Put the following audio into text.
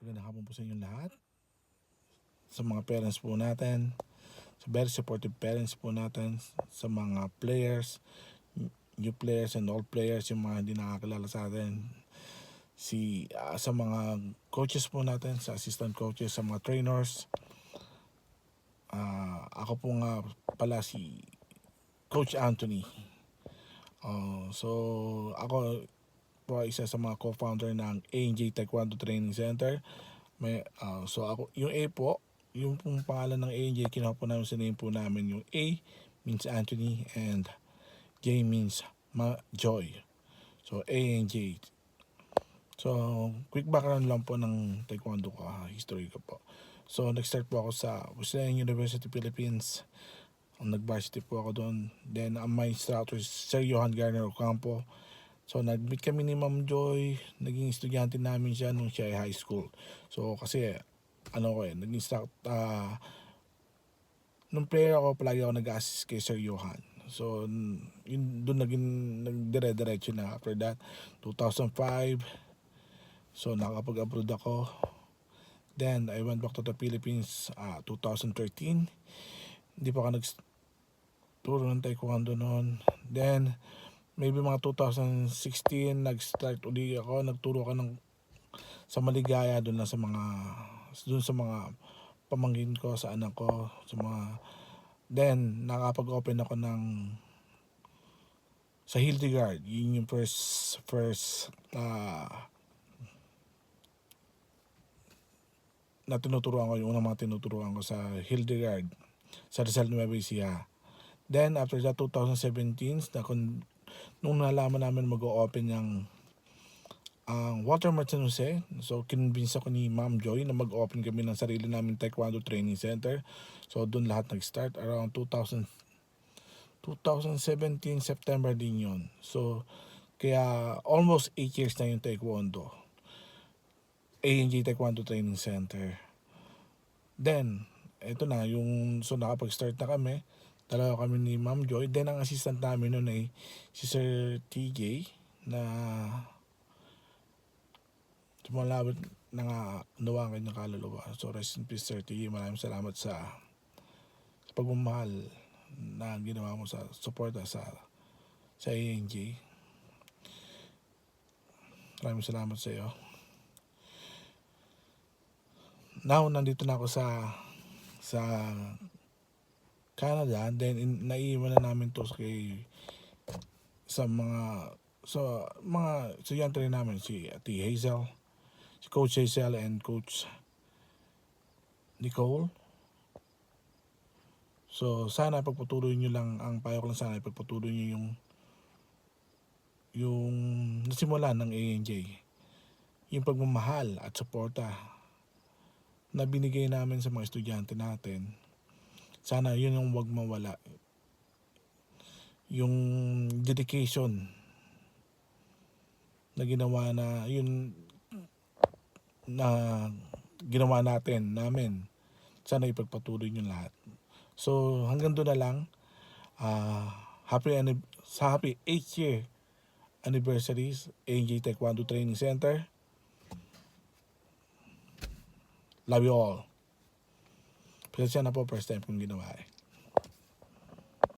Magandang hapon po sa inyong lahat. Sa mga parents po natin, sa very supportive parents po natin, sa mga players, new players and old players, yung mga hindi nakakilala sa atin, sa mga coaches po natin, sa assistant coaches, sa mga trainers. Ako po nga pala si Coach Anthony. So ako po ay isa sa mga co-founder ng A&J Taekwondo Training Center. So ako, yung A po, yung pong pangalan ng A&J, kinuha po namin sa name po namin. Yung A means Anthony and J means Joy. So A&J. So quick background lang po ng Taekwondo ko, history ko po. So nag-start po ako sa Wesleyan University, Philippines. Nag-varsity po ako doon. Then my instructor is Sir Johan Garner Ocampo. So nag-meet kami ni Ma'am Joy, naging estudyante namin siya nung siya ay high school. So kasi nag-instruct, nung player ako, palagi ako nag-assist kay Sir Johan. So yun doon nagdire-diretso na. After that, 2005, so nakapag-abroad ako. Then I went back to the Philippines 2013. Hindi pa ako nagturo ng taekwondo noon. Then maybe mga 2016 nag-start uli ako, nagturo ka sa Maligaya, doon sa mga pamangkin ko, sa anak ko, sa mga. Then nakapag-open ako sa Hildegard. Yun yung first na tinuturuan ko, yung unang mga tinuturuan ko sa Hildegard, sa Rizal Nueva Ecija. Then after that, 2017, nung nalaman namin mag-o-open ang Walter Martin Jose, so kinonvince ako ni Ma'am Joy na mag-open kami ng sarili namin Taekwondo Training Center. So doon lahat nag-start around 2017 September din yun. So kaya almost 8 years na yung Taekwondo, A&J Taekwondo Training Center. Then eto na so nakapag-start na kami. Dalawa kami ni Ma'am Joy. Then ang assistant namin noon ay si Sir TJ na tumalabot na nga nawa ang kanyang kaluluwa. So rest in peace, Sir TJ. Maraming salamat sa pagmamahal na ginawa mo sa suporta sa A&J. Maraming salamat sa iyo. Now nandito na ako sa Canada. Then naiiwan na namin to sa mga estudyante rin namin, si Ate Hazel, si Coach Hazel and Coach Nicole. So sana pagpatuloy nyo lang, ang payo ko lang sana pagpatuloy nyo yung nasimulan ng A&J, yung pagmamahal at suporta na binigay namin sa mga estudyante natin. Sana yun yung wag mawala, yung dedication na ginawa namin, sana ipagpatuloy nyo lahat. So hanggang doon na lang. Happy 8th year anniversaries A&J Taekwondo Training Center. Love you all. Pasensya na po, first time kong ginawa